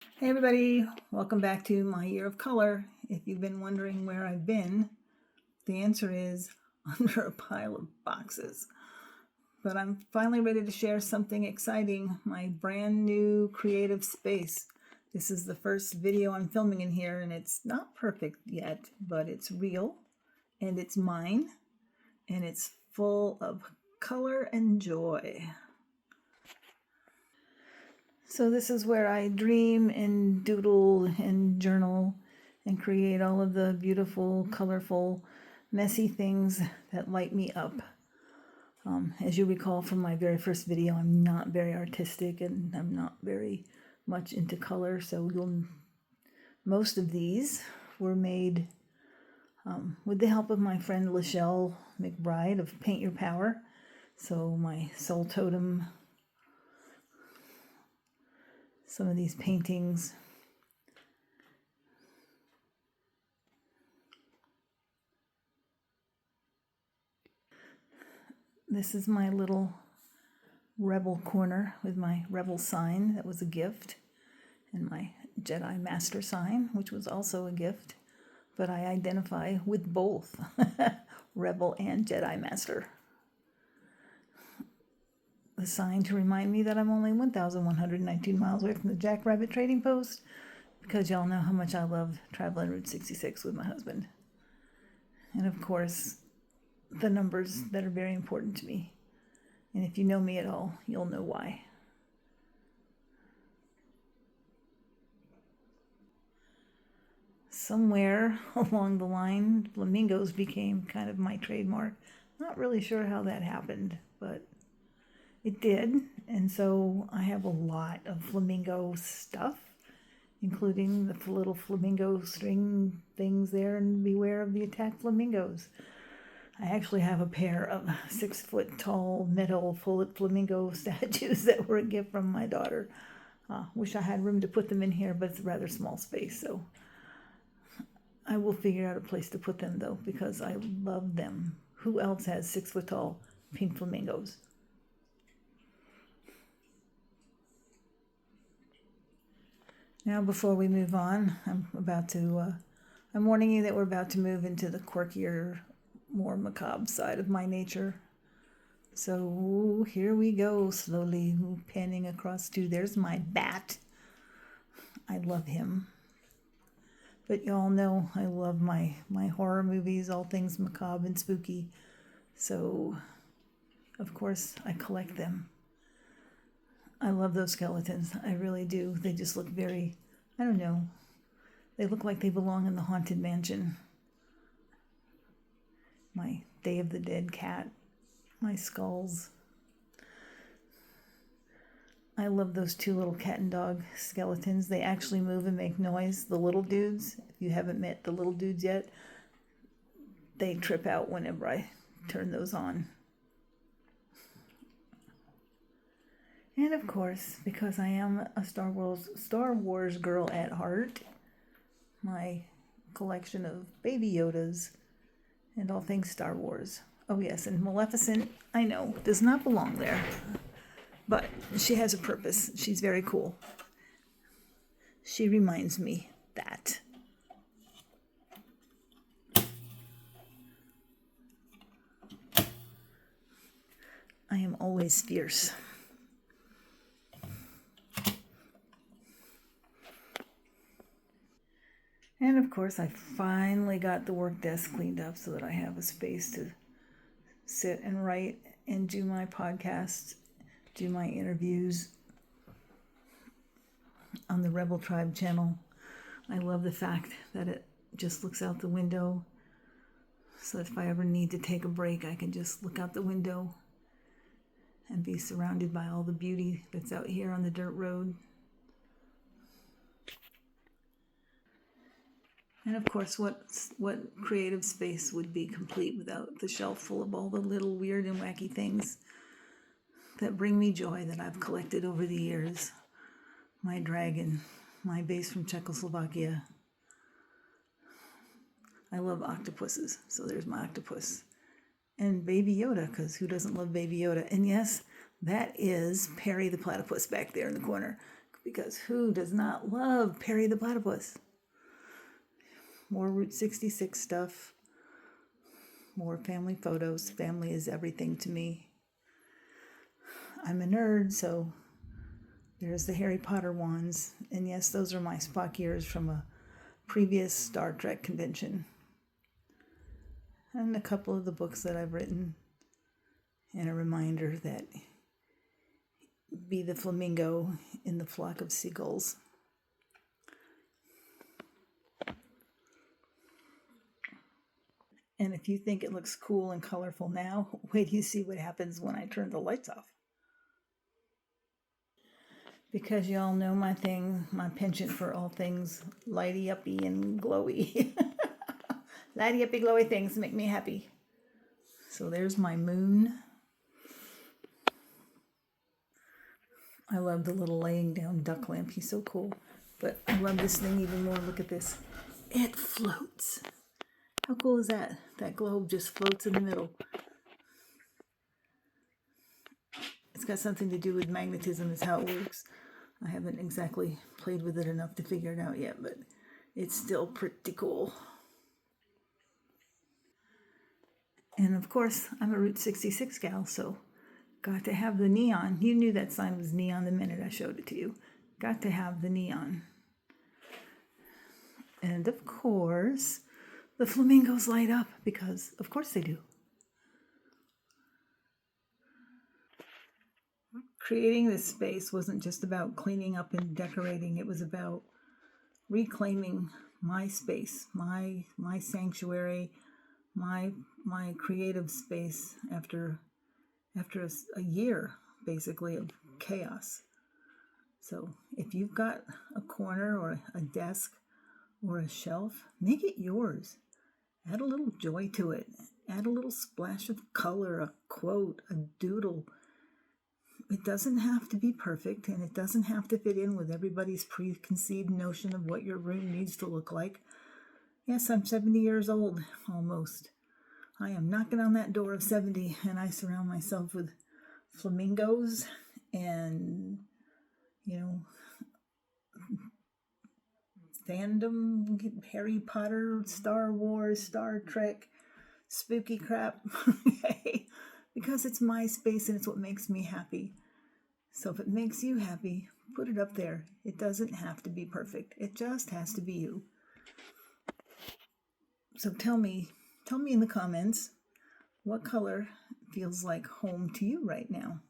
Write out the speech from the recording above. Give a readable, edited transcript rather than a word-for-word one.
Hey everybody, welcome back to my year of color. If you've been wondering where I've been, the answer is under a pile of boxes. But I'm finally ready to share something exciting, my brand new creative space. This is the first video I'm filming in here, and it's not perfect yet, but it's real, and it's mine, and it's full of color and joy. So this is where I dream and doodle and journal and create all of the beautiful, colorful, messy things that light me up. As you recall from my very first video, I'm not very artistic and I'm not very much into color. So most of these were made with the help of my friend Lachelle McBride of Paint Your Power. So my soul totem, some of these paintings. This is my little rebel corner with my rebel sign that was a gift, and my Jedi Master sign, which was also a gift, but I identify with both rebel and Jedi Master. The sign to remind me that I'm only 1,119 miles away from the Jackrabbit Trading Post, because y'all know how much I love traveling Route 66 with my husband. And of course, the numbers that are very important to me. And if you know me at all, you'll know why. Somewhere along the line, flamingos became kind of my trademark. Not really sure how that happened, but it did. And so I have a lot of flamingo stuff, including the little flamingo string things there, and beware of the attacked flamingos. I actually have a pair of 6-foot tall metal flamingo statues that were a gift from my daughter. Wish I had room to put them in here, but it's a rather small space, so I will figure out a place to put them though, because I love them. Who else has 6-foot tall pink flamingos? Now, before we move on, I'm warning you that we're about to move into the quirkier, more macabre side of my nature. So here we go, slowly panning across to, there's my bat. I love him. But y'all know I love my horror movies, all things macabre and spooky. So, of course, I collect them. I love those skeletons. I really do. They just look very, I don't know, they look like they belong in the Haunted Mansion. My Day of the Dead cat, my skulls. I love those two little cat and dog skeletons. They actually move and make noise. The little dudes, if you haven't met the little dudes yet, they trip out whenever I turn those on. And of course, because I am a Star Wars girl at heart, my collection of Baby Yodas and all things Star Wars. Oh yes, and Maleficent, I know, does not belong there, but she has a purpose. She's very cool. She reminds me that. I am always fierce. And of course, I finally got the work desk cleaned up so that I have a space to sit and write and do my podcast, do my interviews on the Rebel Tribe channel. I love the fact that it just looks out the window. So if I ever need to take a break, I can just look out the window and be surrounded by all the beauty that's out here on the dirt road. And of course, what creative space would be complete without the shelf full of all the little weird and wacky things that bring me joy that I've collected over the years. My dragon, my base from Czechoslovakia. I love octopuses, so there's my octopus. And Baby Yoda, because who doesn't love Baby Yoda? And yes, that is Perry the platypus back there in the corner. because who does not love Perry the Platypus? More Route 66 stuff, more family photos. Family is everything to me. I'm a nerd, so there's the Harry Potter wands. And yes, those are my Spock ears from a previous Star Trek convention. And a couple of the books that I've written. And a reminder that be the flamingo in the flock of seagulls. And if you think it looks cool and colorful now, wait till you see what happens when I turn the lights off. Because y'all know my thing, my penchant for all things lighty-uppy and glowy. Lighty-uppy, glowy things make me happy. So there's my moon. I love the little laying down duck lamp. He's so cool. But I love this thing even more. Look at this. It floats. How cool is that? That globe just floats in the middle. It's got something to do with magnetism is how it works. I haven't exactly played with it enough to figure it out yet, but it's still pretty cool. And of course, I'm a Route 66 gal, so got to have the neon. You knew that sign was neon the minute I showed it to you. Got to have the neon. And of course, the flamingos light up because, of course, they do. Creating this space wasn't just about cleaning up and decorating. It was about reclaiming my space, my sanctuary, my creative space after a year, basically, of chaos. So if you've got a corner or a desk or a shelf, make it yours. Add a little joy to it. Add a little splash of color, a quote, a doodle. It doesn't have to be perfect, and it doesn't have to fit in with everybody's preconceived notion of what your room needs to look like. Yes, I'm 70 years old, almost. I am knocking on that door of 70, and I surround myself with flamingos and, fandom, Harry Potter, Star Wars, Star Trek, spooky crap. Because it's my space and it's what makes me happy. So if it makes you happy, put it up there. It doesn't have to be perfect. It just has to be you. So tell me in the comments, what color feels like home to you right now?